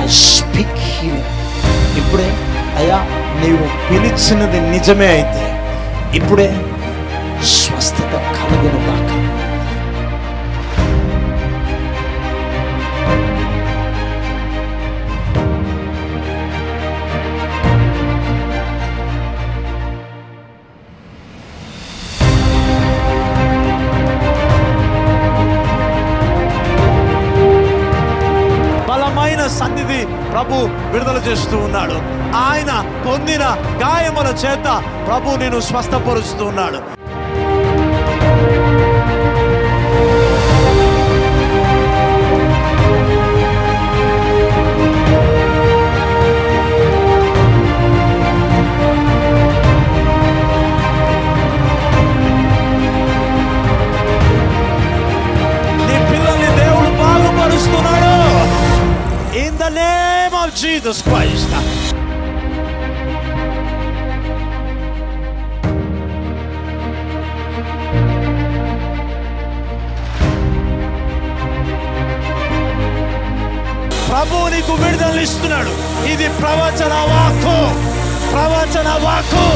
I speak healing. ఇప్పుడే అయ్యా నీవు పిలిచినది నిజమే అయితే ఇప్పుడే స్వస్థత కలుగును గాక. బలమైన సన్నిధి ప్రభు విడుదల చేస్తూ ఉన్నాడు. ఆయన పొందిన గాయముల చేత ప్రభు నేను స్వస్థపరుస్తూ ఉన్నాడు. నీ పిల్లల్ని దేవుడు బాగుపరుస్తున్నాడు. In the name of Jesus Christ. ప్రభు నీకు విడుదల ఇస్తున్నాడు. ఇది ప్రవచన వాక్కు, ప్రవచన వాక్కు.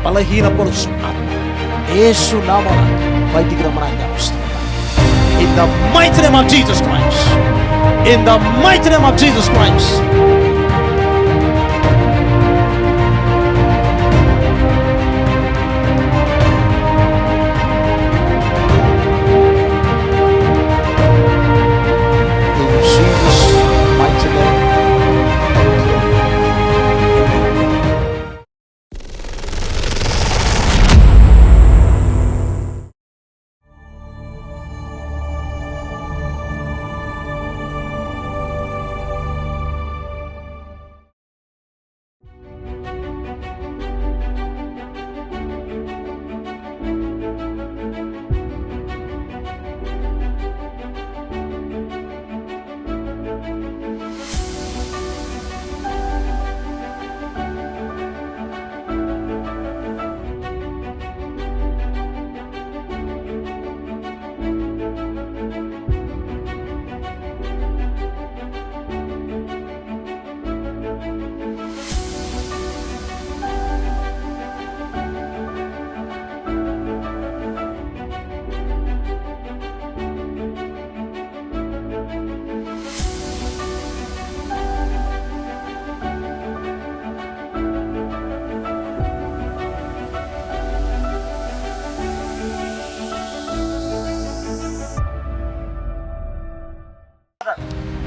బలహీనపరుచు యేసు నామమున బయటికి రమ్మని ఆజ్ఞాపిస్తున్నాను. In the mighty name of Jesus Christ. In the mighty name of Jesus Christ.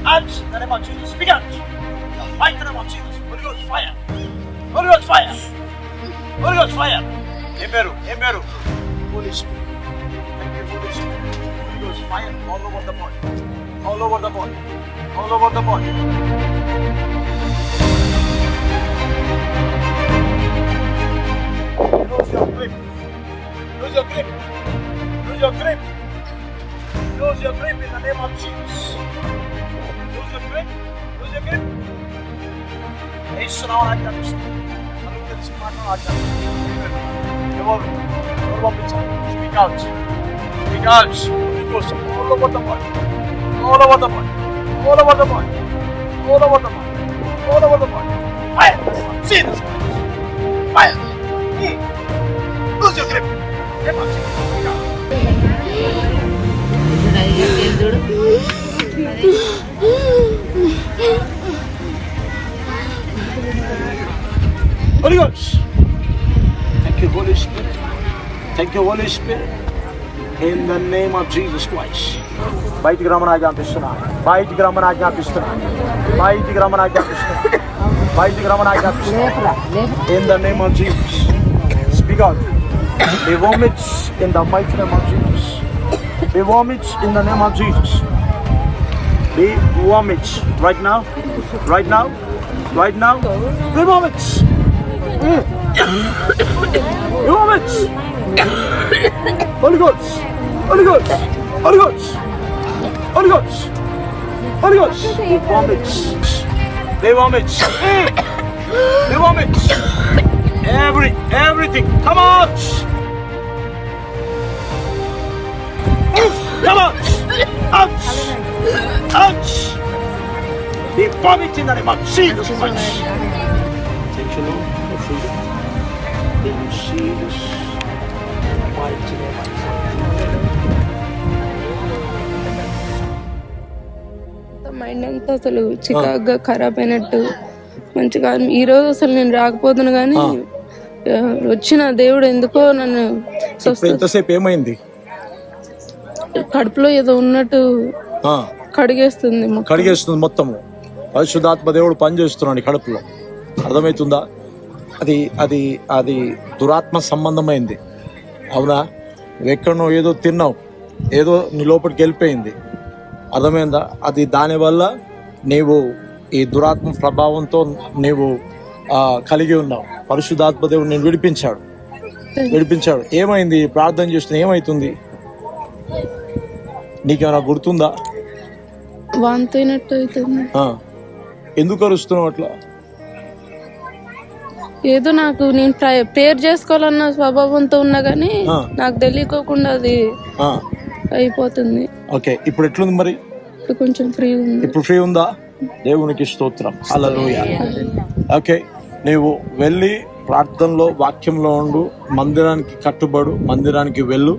Out in the name of Jesus. Speak out. Fight in the name of Jesus. Holy Ghost fire. Holy Ghost fire. Holy Ghost fire. Emeru, Emeru. Holy Spirit. Thank you, Holy Spirit. Holy Ghost fire all over the body. All over the body. All over the body. Lose your grip. Lose your grip. Lose your grip. Lose your grip in the name of Jesus. Lose your grip. Lose your grip. యేసునామమున ఆజ్ఞాపిస్తున్నాను. మనకు తెలిసిన మాటను ఆజ్ఞాపిస్తున్నాను. ఎవరు పంపించారు? Speak out. Speak out. Holy Ghost all over the body. All over the body. All over the body. All over the body. All over the body. Fire. See this. Fire. Lose your grip. Grip out. Speak out. Holy Ghost. Thank you, Holy Spirit. Thank you, Holy Spirit. In the name of Jesus Christ. బయటికి రమ్మని ఆజ్ఞాపిస్తున్నాను. బయటికి రమ్మని ఆజ్ఞాపిస్తున్నాను. బయటికి రమ్మని ఆజ్ఞాపిస్తున్నాను. బయటికి రమ్మని ఆజ్ఞాపిస్తున్నాను. In the name of Jesus. Speak out. They vomit in the mighty name of Jesus. They vomit in the name of Jesus. They vomit right now. Right now. Right now. They vomit. They vomit. Holy Ghost. Holy Ghost. Holy Ghost. Holy Ghost. Holy Ghost. They vomit. They vomit. We vomit. Everything. Come out. Come out. Out. We vomit in the name of Jesus Christ. Thank you, Lord, for freedom. In Jesus' mighty name. Mind అంతా అసలు చికాగ్గా ఖరాబ్ అయినట్టు మంచిగా ఈ రోజు అసలు నేను రాకపోతున్నా కానీ వచ్చిన దేవుడు ఎందుకో నన్ను ఎంతసేపు ఏమైంది? కడుపులో ఏదో ఉన్నట్టు కడిగేస్తుంది మొత్తము. పరిశుద్ధాత్మ దేవుడు పనిచేస్తున్నాడు కడుపులో. అర్థమవుతుందా? అది అది అది దురాత్మ సంబంధమైంది. అవునా? ఎక్కడనో ఏదో తిన్నావు, ఏదో నీ లోపలికి వెళ్ళిపోయింది. అర్థమైందా? అది దానివల్ల నీవు ఈ దురాత్మ ప్రభావంతో నీవు కలిగి ఉన్నావు. పరిశుద్ధాత్మ దేవుడు నేను విడిపించాడు. ఏమైంది? ప్రార్థన చేస్తున్నా ఏమైతుంది? నీకేమైనా గుర్తుందా? వాంతైనట్టు అవుతుంది. ఎందుకు అరుస్తున్నావు అట్లా? ఏదో నాకు నేను ప్రేయర్ చేసుకోవాలన్న స్వభావంతో ఉన్నా గానీ నాకు తెలియకోకుండా అది అయిపోతుంది. ఓకే, ఇప్పుడు ఎట్లుంది మరి? కొంచెం ఫ్రీ ఉంది. ఇప్పుడు ఫ్రీ ఉందా? దేవునికి స్తోత్రం. హల్లెలూయా. ఓకే, నీవు వెళ్ళి ప్రార్థనలో వాక్యంలో ఉండు, మందిరానికి కట్టుబడు, మందిరానికి వెళ్ళు.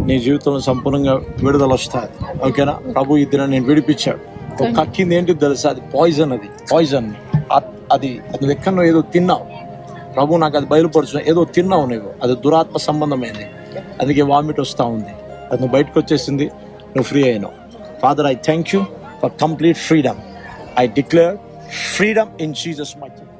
నీ జీవితంలో సంపూర్ణంగా విడుదల వస్తుంది. ఓకేనా? ప్రభు ఈ దినాన్ని నేను విడిపించాడు. కక్కింది ఏంటి తెలుసా? అది పాయిజన్. అది నువ్వు ఎక్కడో ఏదో తిన్నావు. ప్రభు నాకు అది బయలుపరుచు. ఏదో తిన్నావు నువ్వు, అది దురాత్మ సంబంధమైంది. అందుకే వామిట్ వస్తూ ఉంది. అది నువ్వు బయటకు వచ్చేసింది, నువ్వు ఫ్రీ అయినావు. Father, I thank you for complete freedom. I declare freedom in Jesus' mighty name.